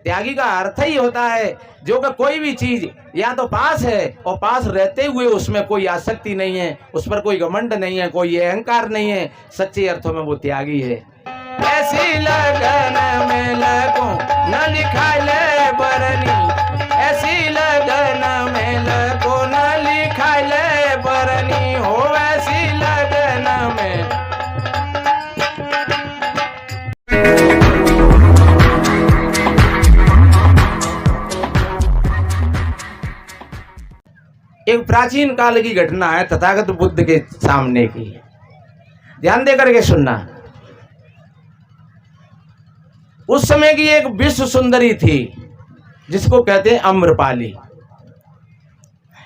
त्यागी का अर्थ ही होता है जो कि कोई भी चीज या तो पास है और पास रहते हुए उसमें कोई आसक्ति नहीं है, उस पर कोई घमंड नहीं है, कोई अहंकार नहीं है, सच्चे अर्थों में वो त्यागी है। ऐसी लगन में लगूं न लिखा ले बरनी, ऐसी लगन में लगूं न लिखा ले बरनी, हो ऐसी लगन में। एक प्राचीन काल की घटना है तथागत बुद्ध के सामने की, ध्यान दे करके सुनना। उस समय की एक विश्व सुंदरी थी जिसको कहते हैं अम्रपाली।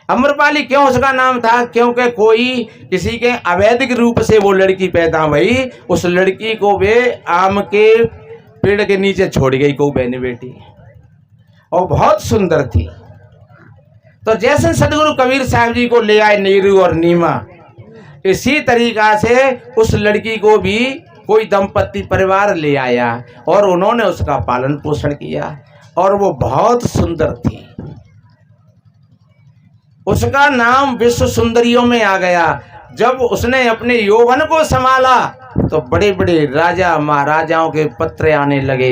अम्रपाली क्यों उसका नाम था? क्योंकि कोई किसी के अवैधिक रूप से वो लड़की पैदा हुई, उस लड़की को वे आम के पेड़ के नीचे छोड़ गई को बहनी बेटी, और बहुत सुंदर थी। तो जैसे सदगुरु कबीर साहब जी को ले आए नीरू और नीमा, इसी तरीका से उस लड़की को भी कोई दंपत्ति परिवार ले आया और उन्होंने उसका पालन पोषण किया, और वो बहुत सुंदर थी। उसका नाम विश्व सुंदरियों में आ गया। जब उसने अपने यौवन को संभाला तो बड़े बड़े राजा महाराजाओं के पत्र आने लगे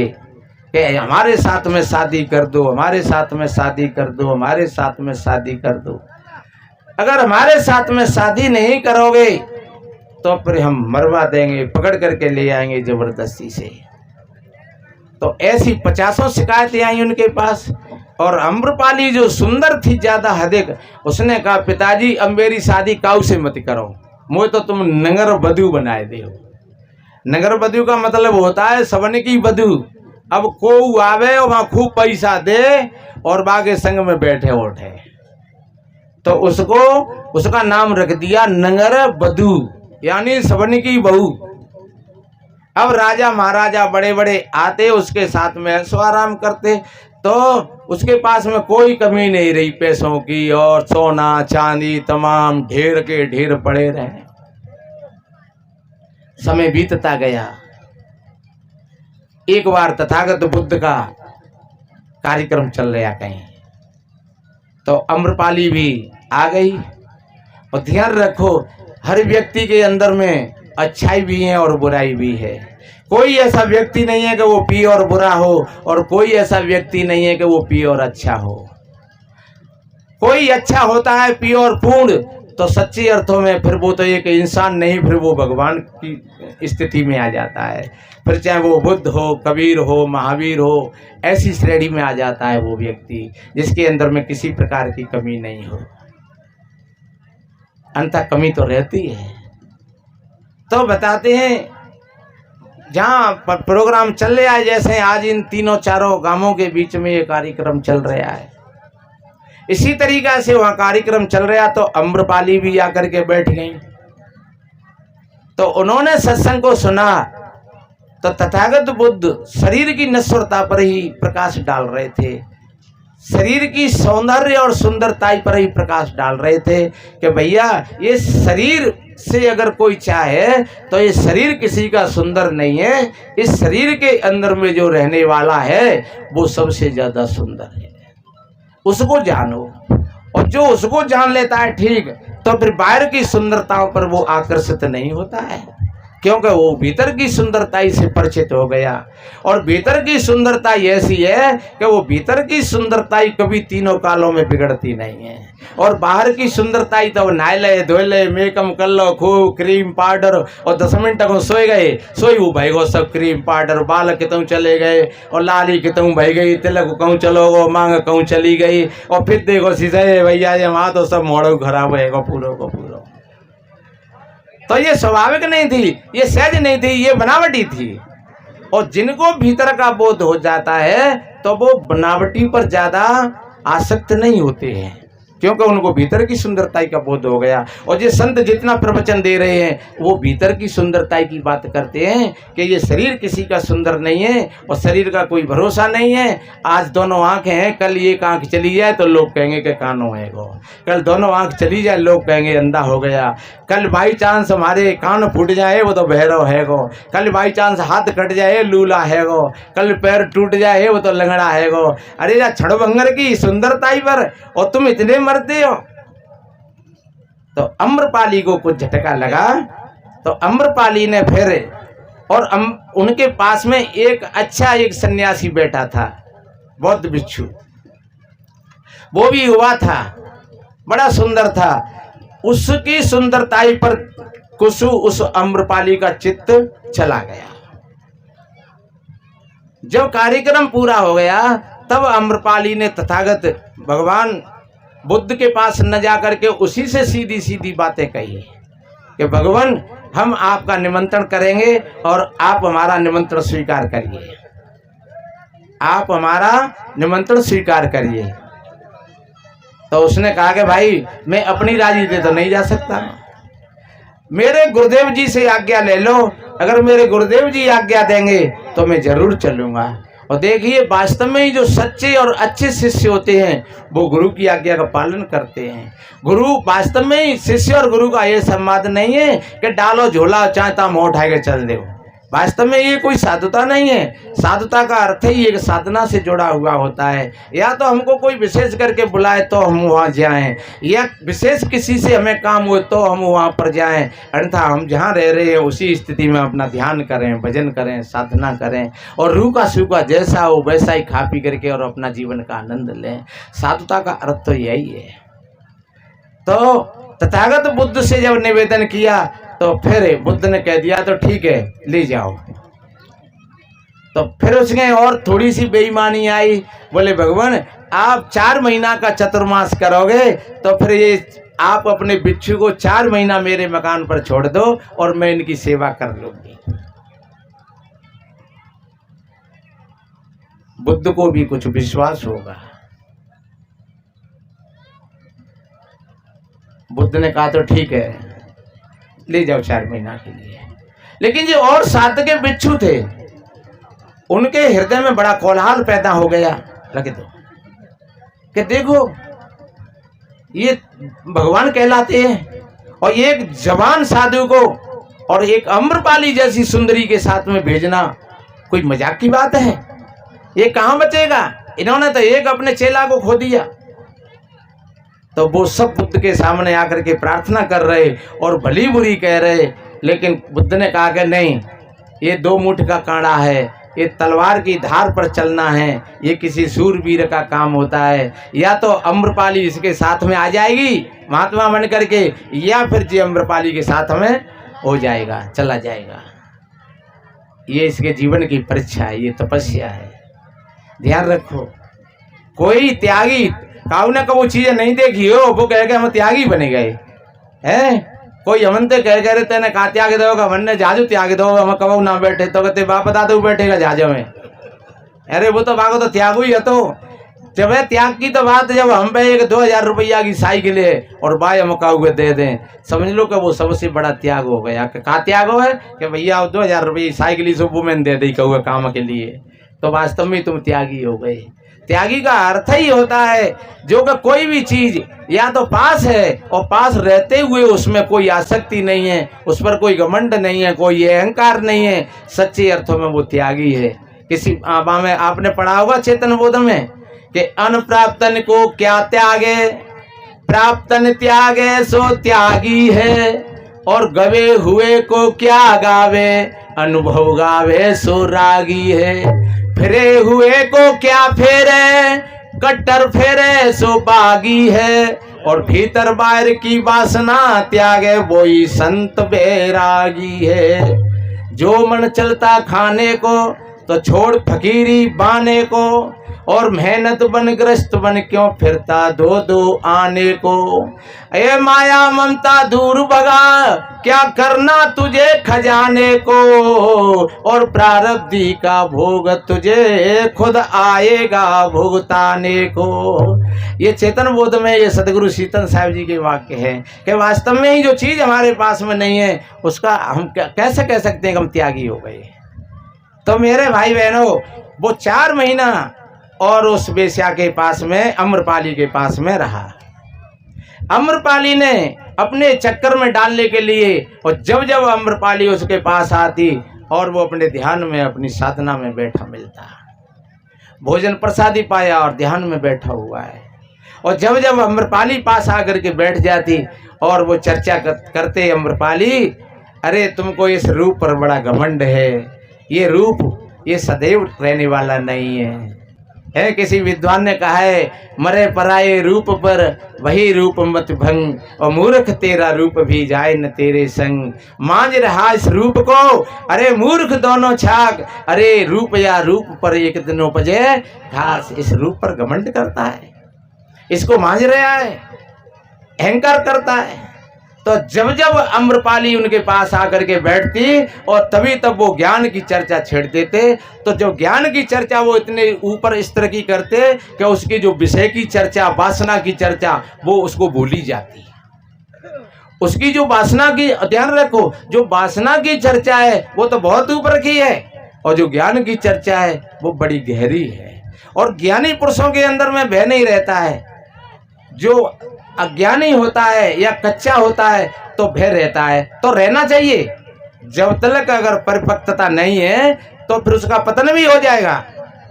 कि हमारे साथ में शादी कर दो, हमारे साथ में शादी कर दो, हमारे साथ में शादी कर दो। अगर हमारे साथ में शादी नहीं करोगे तो फिर हम मरवा देंगे, पकड़ करके ले आएंगे जबरदस्ती से। तो ऐसी 50 शिकायतें आई उनके पास। और अम्रपाली जो सुंदर थी ज्यादा अधिक, उसने कहा पिताजी अब मेरी शादी काऊ से मत करो, मुझे तो तुम नगर बधू बनाए दे हो। नगर बधू का मतलब होता है सबने की बधू। अब को आवे और वहां खूब पैसा दे और बागे संग में बैठे उठे, तो उसको उसका नाम रख दिया नगर बधू, यानी सबने की बहू। अब राजा महाराजा बड़े बड़े आते, उसके साथ में ऐशो आराम करते, तो उसके पास में कोई कमी नहीं रही पैसों की, और सोना चांदी तमाम ढेर के ढेर पड़े रहे। समय बीतता गया। एक बार तथागत बुद्ध का कार्यक्रम चल रहा कहीं, तो अम्रपाली भी आ गई। और ध्यान रखो हर व्यक्ति के अंदर में अच्छाई भी है और बुराई भी है। कोई ऐसा व्यक्ति नहीं है कि वो प्योर बुरा हो, और कोई ऐसा व्यक्ति नहीं है कि वो प्योर अच्छा हो। कोई अच्छा होता है प्योर पूर्ण, तो सच्चे अर्थों में फिर वो तो एक इंसान नहीं, फिर वो भगवान की स्थिति में आ जाता है। फिर चाहे वो बुद्ध हो, कबीर हो, महावीर हो, ऐसी श्रेणी में आ जाता है वो व्यक्ति जिसके अंदर में किसी प्रकार की कमी नहीं हो। अंततः कमी तो रहती है। तो बताते हैं जहाँ पर प्रोग्राम चल रहा है, जैसे आज इन तीनों चारों गांवों के बीच में ये कार्यक्रम चल रहा है, इसी तरीका से वहाँ कार्यक्रम चल रहा। तो अम्रपाली भी आकर के बैठ गई। तो उन्होंने सत्संग को सुना, तो तथागत बुद्ध शरीर की नश्वरता पर ही प्रकाश डाल रहे थे, शरीर की सौंदर्य और सुंदरता पर ही प्रकाश डाल रहे थे कि भैया ये शरीर से अगर कोई चाहे तो ये शरीर किसी का सुंदर नहीं है, इस शरीर के अंदर में जो रहने वाला है वो सबसे ज्यादा सुंदर है। उसको जानो, और जो उसको जान लेता है ठीक, तो फिर बाहर की सुंदरताओं पर वो आकर्षित नहीं होता है, क्योंकि वो भीतर की सुंदरता से परिचित हो गया। और भीतर की सुंदरता ऐसी है कि वो भीतर की सुंदरता कभी तीनों कालों में बिगड़ती नहीं है। और बाहर की सुंदरता तो नहा ले धो ले मेकअप कर लो, खूब क्रीम पाउडर, और 10 मिनट को सोए गए, सोई वो भाई गो सब क्रीम पाउडर, बाल कितों चले गए, और लाली कितों भाई गई, तिलक कहूँ चलो गो, मांग कहूँ चली गई, और फिर देखो सीधे भैया ये वहाँ तो सब मोड़ो खराब है पूरा को पूरा। तो ये स्वाभाविक नहीं थी, ये सहज नहीं थी, ये बनावटी थी। और जिनको भीतर का बोध हो जाता है तो वो बनावटी पर ज्यादा आसक्त नहीं होते हैं। क्योंकि उनको भीतर की सुंदरताई का बोध हो गया। और ये संत जितना प्रवचन दे रहे हैं वो भीतर की सुंदरताई की बात करते हैं कि ये शरीर किसी का सुंदर नहीं है और शरीर का कोई भरोसा नहीं है। आज दोनों आंखें हैं, कल एक आंख चली जाए तो लोग कहेंगे कि कानों है गो, कल दोनों आंख चली जाए लोग कहेंगे अंधा हो गया, कल बाई चांस हमारे कान फूट जाए वो तो बहरो है गो, कल बाई चांस हाथ कट जाए लूला है गो, कल पैर टूट जाए वो तो लंगड़ा है गो। अरे या छड़भंगर की सुंदरताई पर और तुम इतने मरते हो। तो अम्रपाली को कुछ झटका लगा तो अम्रपाली ने फिर और उनके पास में एक सन्यासी बैठा था, बौद्ध भिक्षु, वो भी हुआ था, बड़ा सुंदर था। उसकी सुंदरताई पर कुछ उस अम्रपाली का चित्त चला गया। जब कार्यक्रम पूरा हो गया तब अम्रपाली ने तथागत भगवान बुद्ध के पास न जाकर के उसी से सीधी सीधी बातें कही कि भगवान हम आपका निमंत्रण करेंगे और आप हमारा निमंत्रण स्वीकार करिए, आप हमारा निमंत्रण स्वीकार करिए। तो उसने कहा कि भाई मैं अपनी राजी से तो नहीं जा सकता, मेरे गुरुदेव जी से आज्ञा ले लो, अगर मेरे गुरुदेव जी आज्ञा देंगे तो मैं जरूर चलूंगा। और देखिए वास्तव में ही जो सच्चे और अच्छे शिष्य होते हैं वो गुरु की आज्ञा का पालन करते हैं। गुरु वास्तव में ही शिष्य और गुरु का ये संवाद नहीं है कि डालो झोला चाहता मुँह उठा के चल दो। वास्तव में ये कोई साधुता नहीं है। साधुता का अर्थ ही एक साधना से जुड़ा हुआ होता है। या तो हमको कोई विशेष करके बुलाए तो हम वहाँ जाएं, या विशेष किसी से हमें काम हो तो हम वहाँ पर जाएं, अन्यथा हम जहाँ रह रहे हैं उसी स्थिति में अपना ध्यान करें, भजन करें, साधना करें और रूखा सूखा जैसा हो वैसा ही खा पी करके और अपना जीवन का आनंद लें। साधुता का अर्थ तो यही है। तो तथागत बुद्ध से जब निवेदन किया तो फिर बुद्ध ने कह दिया तो ठीक है ले जाओ। तो फिर उसने और थोड़ी सी बेईमानी आई, बोले भगवान आप 4 महीना का चतुर्मास करोगे तो फिर ये आप अपने बिच्छू को 4 महीना मेरे मकान पर छोड़ दो और मैं इनकी सेवा कर लूंगी। बुद्ध को भी कुछ विश्वास होगा। बुद्ध ने कहा तो ठीक है ले जाओ 4 महीना के लिए। लेकिन जो और 7 के बिच्छू थे उनके हृदय में बड़ा कोलाहल पैदा हो गया। लगे तो कि देखो ये भगवान कहलाते हैं और एक जवान साधु को और एक अम्रपाली जैसी सुंदरी के साथ में भेजना कोई मजाक की बात है? ये कहां बचेगा? इन्होंने तो एक अपने चेला को खो दिया। तो वो सब बुद्ध के सामने आकर के प्रार्थना कर रहे और भली बुरी कह रहे। लेकिन बुद्ध ने कहा कि नहीं, ये 2 मुठ का कांटा है, ये तलवार की धार पर चलना है, ये किसी सूरवीर का काम होता है। या तो अम्रपाली इसके साथ में आ जाएगी महात्मा बन करके, या फिर जी अम्रपाली के साथ में हो जाएगा, चला जाएगा। ये इसके जीवन की परीक्षा है, ये तपस्या है। ध्यान रखो, कोई त्यागी काऊ ने वो चीजें नहीं देखी हो वो कह के हम त्यागी बने गए हैं। कोई हमन ते कह रहे तेने कहा त्याग दो, हमन ने जाजू त्याग दो, हम कबू ना बैठे तो कहते बाप बता दो बैठेगा जाजो में। अरे वो तो भागो तो त्यागू ही है। तो जब है त्याग की तो बात, जब हम पे 2000 रुपया की साइकिल है और भाई हम काऊ दे दें, समझ लो कि वो सबसे बड़ा त्याग हो गया। कहा त्याग हो है कि भैया 2000 रुपये साइकिल सुबह मैंने दे दी कहूँ काम के लिए, तो वास्तव में तुम त्यागी हो गए। त्यागी का अर्थ ही होता है जो कि कोई भी चीज या तो पास है और पास रहते हुए उसमें कोई आसक्ति नहीं है, उस पर कोई घमंड नहीं है, कोई अहंकार नहीं है, सच्चे अर्थों में वो त्यागी है। किसी में आपने पढ़ा होगा चेतन बोध में कि अनप्राप्तन को क्या त्यागे, प्राप्तन त्यागे सो त्यागी है, और गवे हुए को क्या गावे, अनुभव गावे सो रागी है। फिरे हुए को क्या फेरे, कट्टर फेरे सो बागी है, और भीतर बाहर की वासना त्यागे वही संत बैरागी है। जो मन चलता खाने को तो छोड़ फकीरी बाने को और मेहनत बन ग्रस्त बन क्यों फिरता दो दो आने को। ए माया ममता दूर भगा क्या करना तुझे खजाने को, और प्रारब्धि का भोग तुझे खुद आएगा भुगताने को। ये चेतन बोध में ये सदगुरु शीतल साहब जी के वाक्य है कि वास्तव में ही जो चीज हमारे पास में नहीं है उसका हम कैसे कह सकते हैं कि हम त्यागी हो गए। तो मेरे भाई बहनों, वो 4 महीना और उस बेश्या के पास में अम्रपाली के पास में रहा। अम्रपाली ने अपने चक्कर में डालने के लिए, और जब जब अम्रपाली उसके पास आती और वो अपने ध्यान में अपनी साधना में बैठा मिलता, भोजन प्रसादी पाया और ध्यान में बैठा हुआ है, और जब जब अम्रपाली पास आकर के बैठ जाती और वो चर्चा करते, अम्रपाली अरे तुमको इस रूप पर बड़ा घमंड है, ये रूप ये सदैव रहने वाला नहीं है। किसी विद्वान ने कहा है मरे पराये रूप पर वही रूप मत भंग, और मूर्ख तेरा रूप भी जाए न तेरे संग। मांझ रहा इस रूप को अरे मूर्ख दोनों छाक, अरे रूप या रूप पर एक दिन उपजे घास। इस रूप पर घमंड करता है, इसको मांझ रहा है, अहंकार करता है। तो जब जब अम्रपाली उनके पास आकर के बैठती और तभी तब वो ज्ञान की चर्चा छेड़ देते, तो जो ज्ञान की चर्चा वो इतने ऊपर इस तरह की करते कि उसकी जो विषय की चर्चा, वासना की चर्चा, वो उसको भूली जाती। उसकी जो वासना की, ध्यान रखो, जो वासना की चर्चा है वो तो बहुत ऊपर की है, और जो ज्ञान की चर्चा है वो बड़ी गहरी है। और ज्ञानी पुरुषों के अंदर में भय नहीं रहता है। जो अज्ञानी होता है या कच्चा होता है तो भय रहता है, तो रहना चाहिए। जब तक अगर परिपक्वता नहीं है तो फिर उसका पतन भी हो जाएगा।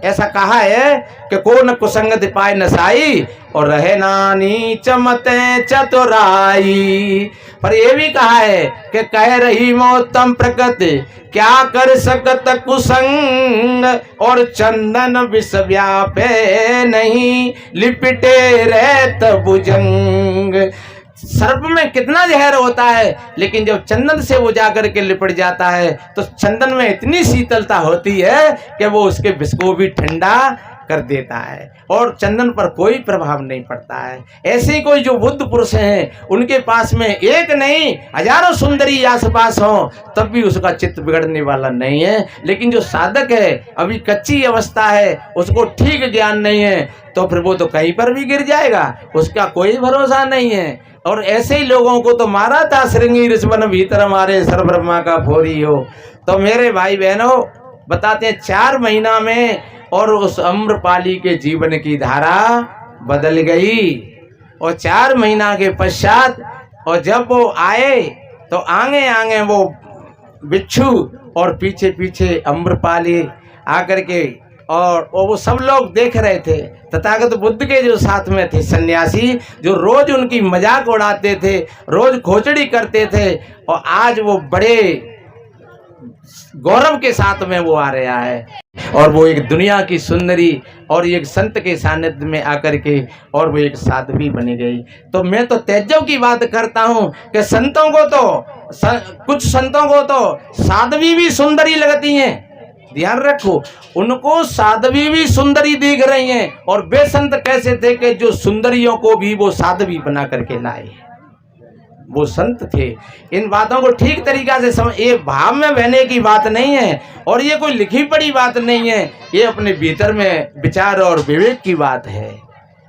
ऐसा कहा है कि कौन कुसंगति पाए नसाई, और रहे नानी चमते चतुराई। पर यह भी कहा है कि कह रही मौतम प्रकृति क्या कर सकत कुसंग, और चंदन विष व्यापे नहीं लिपटे रहत भुजंग। सर्प में कितना जहर होता है, लेकिन जब चंदन से वो जाकर के लिपट जाता है तो चंदन में इतनी शीतलता होती है कि वो उसके विष को भी ठंडा कर देता है, और चंदन पर कोई प्रभाव नहीं पड़ता है। ऐसे ही कोई जो बुद्ध पुरुष हैं उनके पास में एक नहीं हजारों सुंदरी आसपास हो तब भी उसका चित्त बिगड़ने वाला नहीं है। लेकिन जो साधक है अभी कच्ची अवस्था है, उसको ठीक ज्ञान नहीं है, तो फिर वो तो कहीं पर भी गिर जाएगा, उसका कोई भरोसा नहीं है। और ऐसे ही लोगों को तो मारा था श्रृंगी ऋषवन भीतर हमारे सर ब्रह्मा का फोरी हो। तो मेरे भाई बहनों, बताते हैं 4 महीना में और उस अम्रपाली के जीवन की धारा बदल गई। और 4 महीना के पश्चात और जब वो आए तो आगे आगे वो बिच्छू और पीछे पीछे अम्रपाली आकर के, और वो सब लोग देख रहे थे। तथागत बुद्ध के जो साथ में थे सन्यासी, जो रोज उनकी मजाक उड़ाते थे, रोज खोचड़ी करते थे, और आज वो बड़े गौरव के साथ में वो आ रहा है, और वो एक दुनिया की सुंदरी और एक संत के सानिध्य में आकर के और वो एक साध्वी बनी गई। तो मैं तो तेजव की बात करता हूँ कि संतों को तो कुछ संतों को तो साध्वी भी सुंदरी लगती हैं। ध्यान रखो, उनको साध्वी भी सुंदरी दिख रही हैं, और वे संत कैसे थे कि जो सुंदरियों को भी वो साध्वी बना करके लाए, वो संत थे। इन बातों को ठीक तरीका से समझ, ये भाव में बहने की बात नहीं है और ये कोई लिखी पड़ी बात नहीं है, ये अपने भीतर में विचार और विवेक की बात है।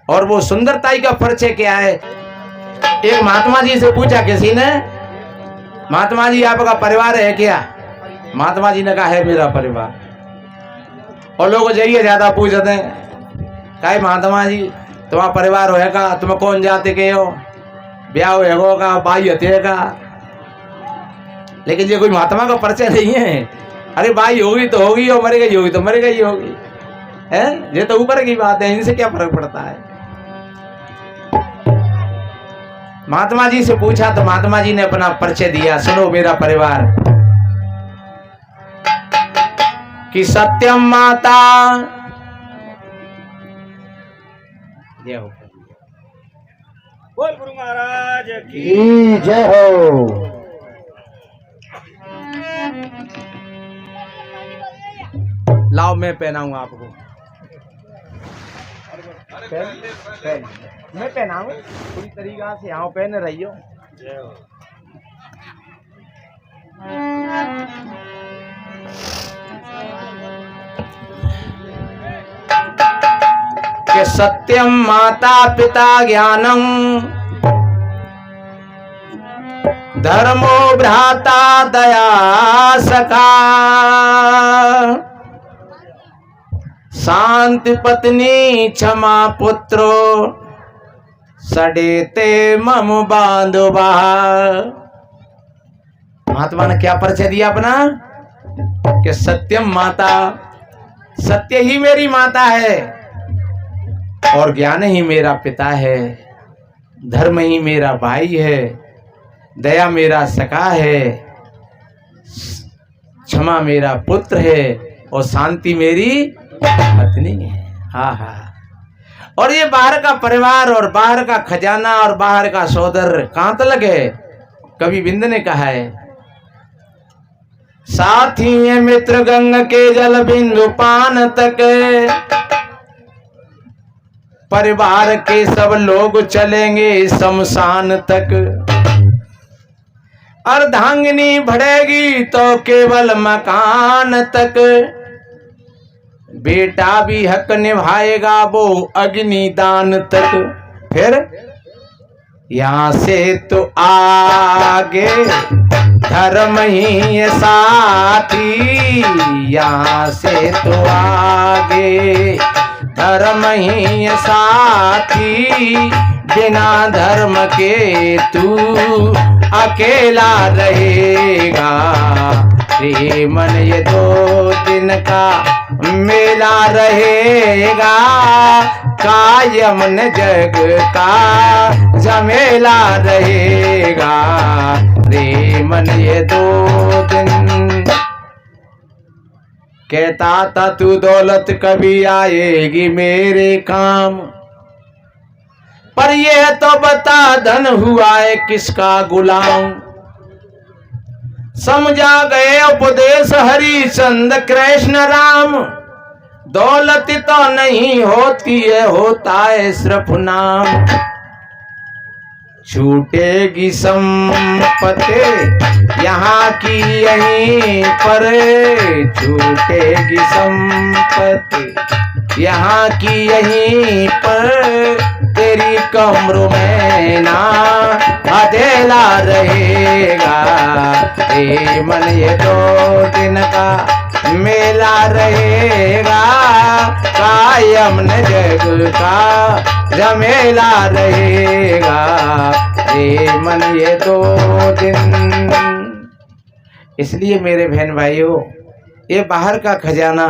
और वो सुंदरताई का परिचय क्या है? एक महात्मा जी से पूछा किसी ने, महात्मा जी आपका परिवार है क्या? महात्मा जी ने कहा है मेरा परिवार। और लोग जाइए ज्यादा पूछते हैं, कहे महात्मा जी तुम्हारा परिवार होएगा, तुम कौन जाते के हो, ब्याह होगा, भाई हतेगा। लेकिन ये कोई महात्मा का परिचय नहीं है। अरे भाई होगी तो होगी, और मर गई होगी तो मर गई होगी, है ये तो ऊपर की बात है, इनसे क्या फर्क पड़ता है। महात्मा जी से पूछा तो महात्मा जी ने अपना परिचय दिया, सुनो मेरा परिवार कि सत्यम माता जय हो, बोल गुरु महाराज की जय हो। लाओ मैं पहनाऊंगा आपको। मैं पहनाऊंगा पूरी तरीका से, आओ पहन रही हो। कि सत्यम माता पिता ज्ञानम धर्मो भ्राता दया सखा शांति पत्नी क्षमा पुत्रो सडेते मम बांधवा। महात्मा ने क्या परिचय दिया अपना कि सत्यम माता, सत्य ही मेरी माता है और ज्ञान ही मेरा पिता है, धर्म ही मेरा भाई है, दया मेरा सखा है, क्षमा मेरा पुत्र है और शांति मेरी पत्नी है। हाँ हाँ। और ये बाहर का परिवार और बाहर का खजाना और बाहर का सौदर कहां तक है? कवि बिंद ने कहा है, साथी है मित्र गंग के जल बिंदु पान तक, परिवार के सब लोग चलेंगे शमशान तक, अर्धांगिनी बढ़ेगी तो केवल मकान तक, बेटा भी हक निभाएगा वो अग्निदान तक। फिर यहां से तो आगे धर्म ही साथी, यहां से तो आगे धर्म ही साथी, बिना धर्म के तू अकेला रहेगा। रे मन ये 2 दिन का मेला रहेगा, कायम न जग का झमेला रहेगा। रे मन ये 2 दिन। कहता था तू दौलत कभी आएगी मेरे काम, पर यह तो बता धन हुआ है किसका गुलाम। समझा गए उपदेश हरिचंद कृष्ण राम, दौलत तो नहीं होती है होता है सिर्फ नाम। छूटेगी संपत्ति यहाँ की यहीं पर, छूटेगी संपत्ति यहाँ की यहीं पर, तेरी कमरों में ना अधेला रहेगा। ए मन ये 2 दिन का मेला रहेगा, कायम न जग का झमेला रहेगा। ए मन ये 2 दिन। इसलिए मेरे बहन भाइयों, ये बाहर का खजाना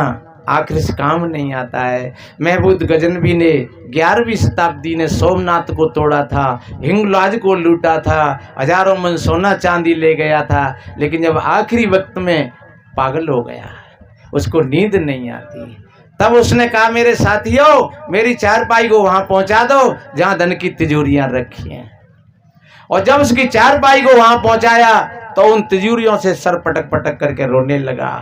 आखिर से काम नहीं आता है। महमूद गजनवी ने 11वीं शताब्दी ने सोमनाथ को तोड़ा था, हिंगलाज को लूटा था, हजारों मन सोना चांदी ले गया था, लेकिन जब आखिरी वक्त में पागल हो गया, उसको नींद नहीं आती, तब उसने कहा मेरे साथियों मेरी चारपाई को वहां पहुंचा दो जहां धन की तिजोरियां रखी हैं। और जब उसकी चारपाई को वहां पहुंचाया तो उन तिजोरियों से सर पटक पटक करके रोने लगा।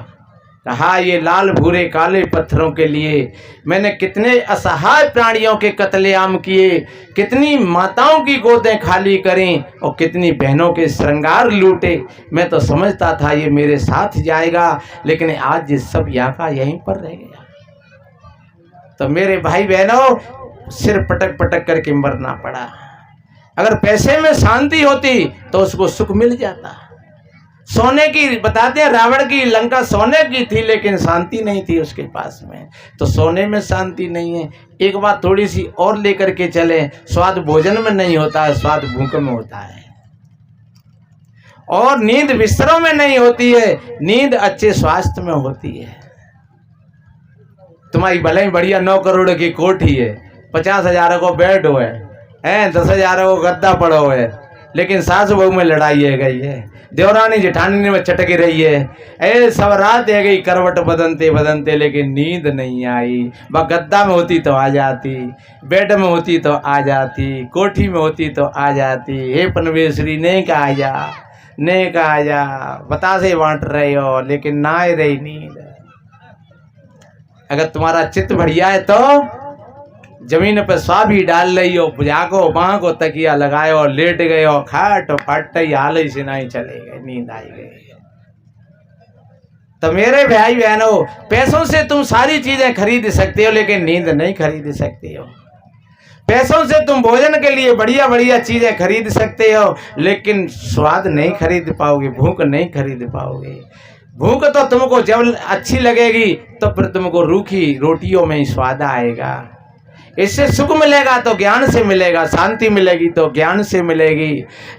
कहा ये लाल भूरे काले पत्थरों के लिए मैंने कितने असहाय प्राणियों के कत्लेआम किए, कितनी माताओं की गोदें खाली करें और कितनी बहनों के श्रृंगार लूटे। मैं तो समझता था ये मेरे साथ जाएगा, लेकिन आज ये सब यहाँ का यहीं पर रह गया। तो मेरे भाई बहनों, सिर पटक पटक करके मरना पड़ा। अगर पैसे में शांति होती तो उसको सुख मिल जाता। सोने की, बताते हैं रावण की लंका सोने की थी लेकिन शांति नहीं थी उसके पास में। तो सोने में शांति नहीं है। एक बात थोड़ी सी और लेकर के चले, स्वाद भोजन में नहीं होता है, स्वाद भूख में होता है। और नींद बिस्तरों में नहीं होती है, नींद अच्छे स्वास्थ्य में होती है। तुम्हारी भले ही बढ़िया 9 करोड़ की कोठी है, 50,000 को बेड हो है, 10,000 को गद्दा पड़ा हुआ है, लेकिन सास बहू में लड़ाई है गई है, देवरानी जेठानी में चटकी रही है, सब रात है गई करवट बदलते बदलते, लेकिन नींद नहीं आई। वह गद्दा में होती तो आ जाती, बेड में होती तो आ जाती, कोठी में होती तो आ जाती। हे पनवेश्वरी ने कहा जा, ने कहा जा, बतासे बांट रहे हो लेकिन ना ही रही नींद। अगर तुम्हारा चित्त बढ़िया है तो जमीन पर स्वा भी डाल रही हो, जागो बाँ को तकिया लगाए और लेट गए हो, खाट फट हाल ही से नहीं चले गए, नींद आई गई। तो मेरे भाई बहनों, पैसों से तुम सारी चीजें खरीद सकते हो लेकिन नींद नहीं खरीद सकते हो। पैसों से तुम भोजन के लिए बढ़िया बढ़िया चीजें खरीद सकते हो लेकिन स्वाद नहीं खरीद पाओगे, भूख नहीं खरीद पाओगे। भूख तो तुमको जब अच्छी लगेगी तो फिर तुमको रूखी रोटियों में ही स्वाद आएगा। इससे सुख मिलेगा तो ज्ञान से मिलेगा, शांति मिलेगी तो ज्ञान से मिलेगी।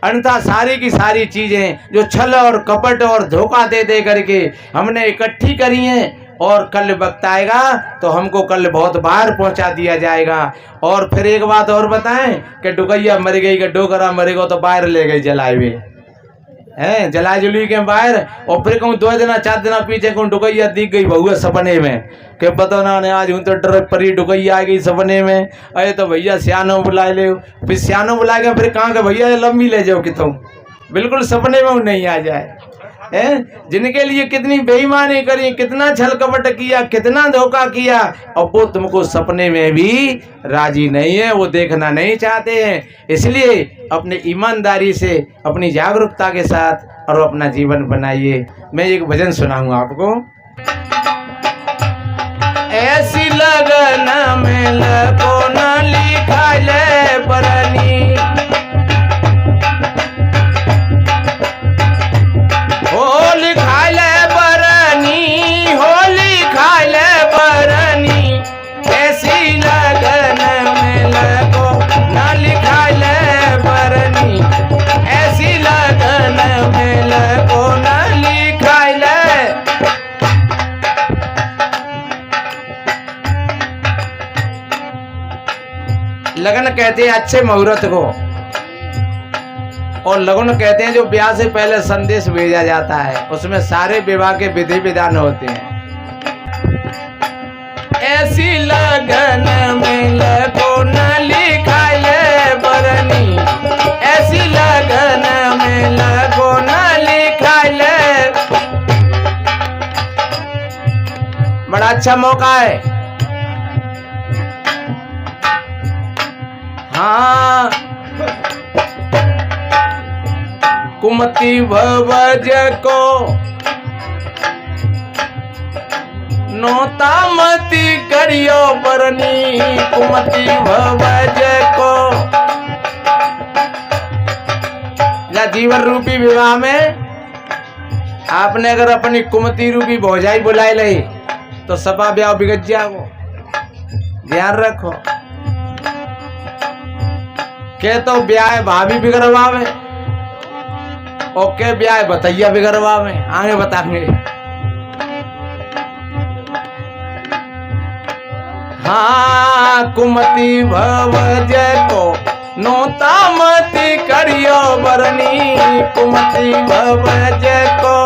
अन्यथा सारी की सारी चीजें जो छल और कपट और धोखा दे दे करके हमने इकट्ठी करी हैं और कल वक्त आएगा तो हमको कल बहुत बाहर पहुंचा दिया जाएगा। और फिर एक बात और बताएं कि डुकैया मर गई कि डोकरा मरेगा तो बाहर ले गई जलाए हुए हैं, जला जुली के बाहर। और फिर कहूँ 2 दिन 4 दिन पीछे कहूँ डुकैया दिख गई बहुआ सपने में कि पता ना ने आज हूँ तो डर परी डुकैया आ गई सपने में। अरे तो भैया सियानो बुला ले, फिर सियानो बुला के फिर कहाँ के भैया लंबी ले जाओ कि तुम बिल्कुल सपने में नहीं आ जाए। जिनके लिए कितनी बेईमानी करी, कितना छल कपट किया, कितना धोखा किया, और वो तुमको सपने में भी राजी नहीं है, वो देखना नहीं चाहते हैं। इसलिए अपनी ईमानदारी से, अपनी जागरूकता के साथ और अपना जीवन बनाइए। मैं एक भजन सुनाऊंगा आपको। ऐसी लगन में लगो न लिखा ले बरनी, होली खाले बरनी, होली खाले बरनी, ऐसी लगन में लगो न लिखाले बरनी, ऐसी लगन में लगो न लिखाले। लगन कहते हैं अच्छे मुहूर्त को, और लगन कहते हैं जो ब्याह से पहले संदेश भेजा जाता है, उसमें सारे विवाह के विधि विधान होते हैं। ऐसी लगन में लगो न लिखाले बरनी, ऐसी लगन में लगो न लिखाले। बड़ा अच्छा मौका है। हाँ, कुमति भवज को नोता मती करियो बरनी, कुमति भवज को। या जीवन रूपी विवाह में आपने अगर अपनी कुमति रूपी भौजाई बुलाई ली तो सपा ब्याह बिगड़ जाओ, ध्यान रखो। के तो ब्याह भाभी बिगड़वावे और के ब्याह बतैया बिगड़वावे, आगे बताएंगे। हाँ, कुमति भवज को नोता मती करियो बरनी, कुमति भवज को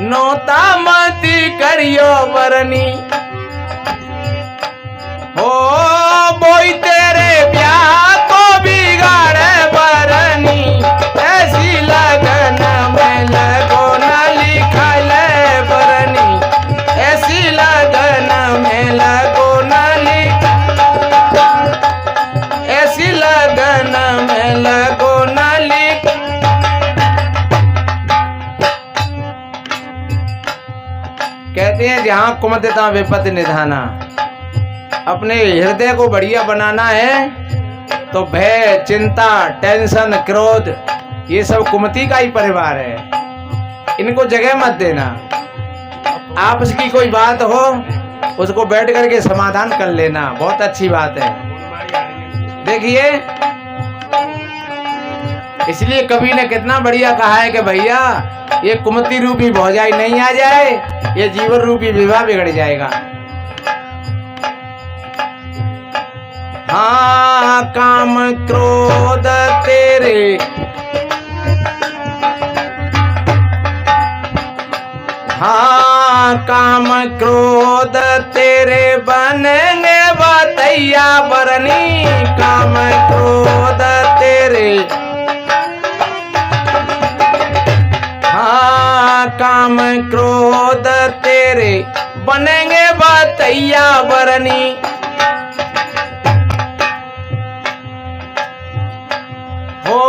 नोता मती करियो बरनी। हो बोई तेरे ब्याह को बिगाड़े बरनी, ऐसी लगन में लगो न लिखाले बरनी, ऐसी लगन में लगो न ऐसी लगन में लगो न कहते हैं जहाँ कुमति तहाँ विपत्ति निधाना। अपने हृदय को बढ़िया बनाना है तो भय, चिंता, टेंशन, क्रोध ये सब कुमति का ही परिवार है, इनको जगह मत देना। आपस की कोई बात हो उसको बैठ करके समाधान कर लेना, बहुत अच्छी बात है। देखिए इसलिए कवि ने कितना बढ़िया कहा है कि भैया ये कुमति रूपी भौजाई नहीं आ जाए, ये जीवन रूपी विवाह बिगड़ जाएगा। हाँ, काम क्रोध तेरे, हाँ काम क्रोध तेरे बनेंगे बतैया बरनी, काम क्रोध तेरे, हाँ काम क्रोध तेरे बनेंगे बतैया बरनी। हो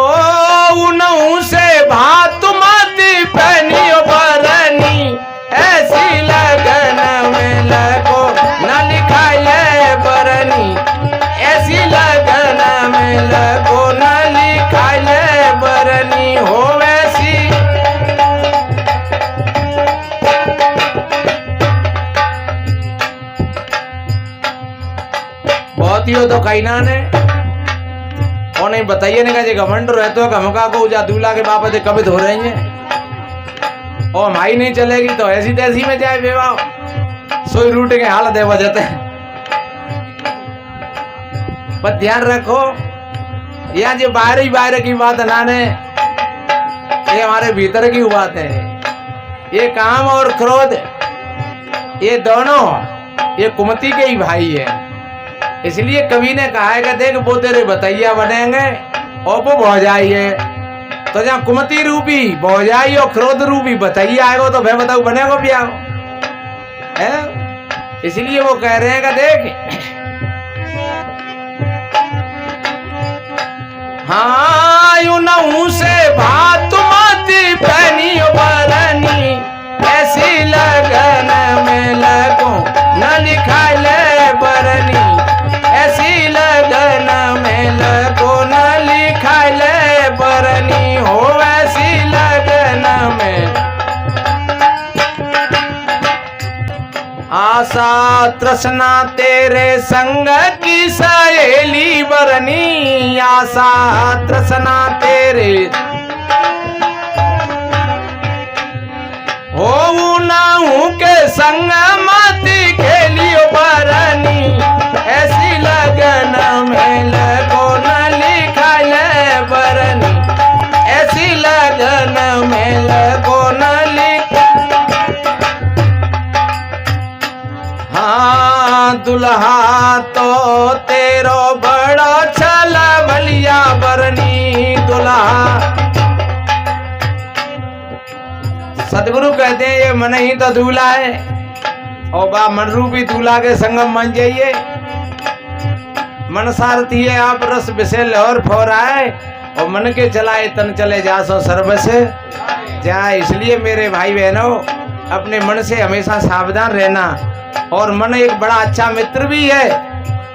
उनहु से भात माती पहनियो बरनी, ऐसी लगन में लगो न लिखाए बरनी, ऐसी लगन में लगो न लिखाए बरनी। हो वैसी बहुत ही हो तो कहीं ना ने और नहीं बताइए नहीं कहे घमंड रहते हो हमका को जा दूल्हा के बाप से कभी हो रहे हैं और हमारी नहीं चलेगी तो ऐसी तैसी में जाए विवाह सोई रूट के हाल दे बजते। पर ध्यान रखो यहाँ जो बाहर की बात ना ने ये हमारे भीतर की बात है। ये काम और क्रोध ये दोनों ये कुमति के ही भाई है। इसलिए कवि ने कहा है कि देख वो तेरे बतैया बनेंगे और वो भौजाइए। तो जहाँ कुमति रूपी भौजाई और क्रोध रूपी बतैया आएगा तो भाई बताओ बनेगा भी आओ है। इसलिए वो कह रहे हैं कि देख हाँ यूं से भात माती पहनी बरनी, ऐसी लगन में लगो न लिखा ले बरनी, ऐसी लगन में लगो न लिखा ले बरनी। हो ऐसी लगन में आशा तृष्णा तेरे संग की सहेली बरनी, आशा तृष्णा तेरे हो नाहू के संग माती खेलियो बरनी, ऐसी लगन में लगो न लिखा ले बरनी, ऐसी लगन में लगो न लिख। हाँ दुल्हा तो तेरो बड़ा छला भलिया बरनी, दुल्हा सतगुरु कहते हैं ये मन ही तो दूल्हा है और बा मन रूपी दूल्हा के संगम मन जाइए। मन सारथी है आप रस विषय लहर फौराए और मन के चलाए तन चले जा सो सर्व से जाए। इसलिए मेरे भाई बहनों अपने मन से हमेशा सावधान रहना। और मन एक बड़ा अच्छा मित्र भी है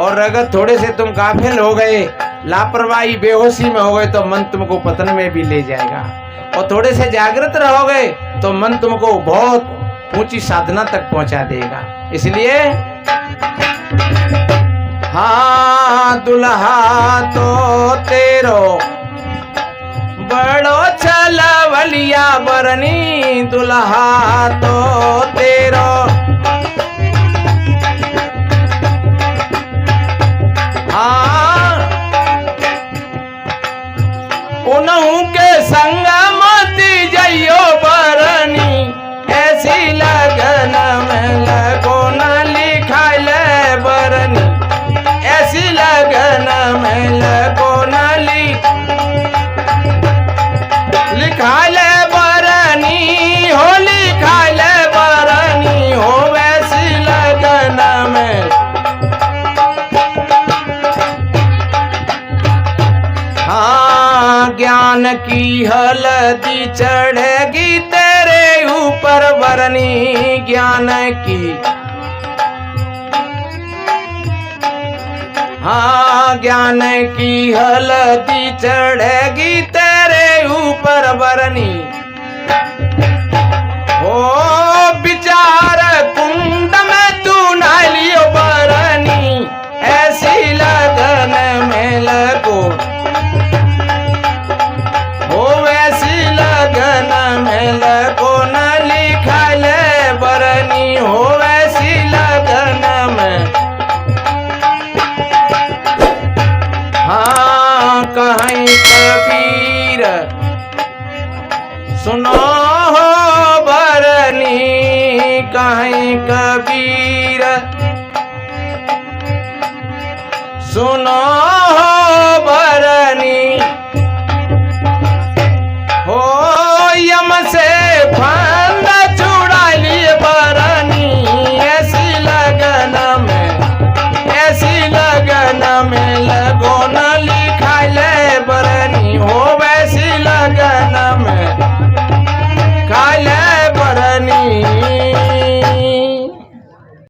और अगर थोड़े से तुम गाफिल हो गए लापरवाही बेहोशी में हो गए तो मन तुमको पतन में भी ले जाएगा और थोड़े से जागृत रहोगे तो मन तुमको बहुत ऊंची साधना तक पहुंचा देगा। इसलिए हाँ दुल्हा तो तेरो बड़ो छलवलिया बरनी, दुल्हा तो तेरो हाँ उनहु के संग मती जइयो बरनी, ऐसी लगन में लगो न लिखा ले बरनी, ऐसी लगन में लगो न लिखा ले बरनी, हो लिखा ले बरनी। हो वैसी लगन में हाँ ज्ञान की हल्दी चढ़ेगी तेरे ऊपर बरनी, ज्ञान की हाँ ज्ञान की हल्दी चढ़ेगी तेरे ऊपर बरनी। ओ विचार कुंड में तू नालियो बरनी, ऐसी लगन में लगो हो वैसी लगन में लगो न लिखा ले बरनी। हो वैसी लगन में हाँ कहीं कबीर सुनो हो बरनी, कहीं कबीर सुनो हो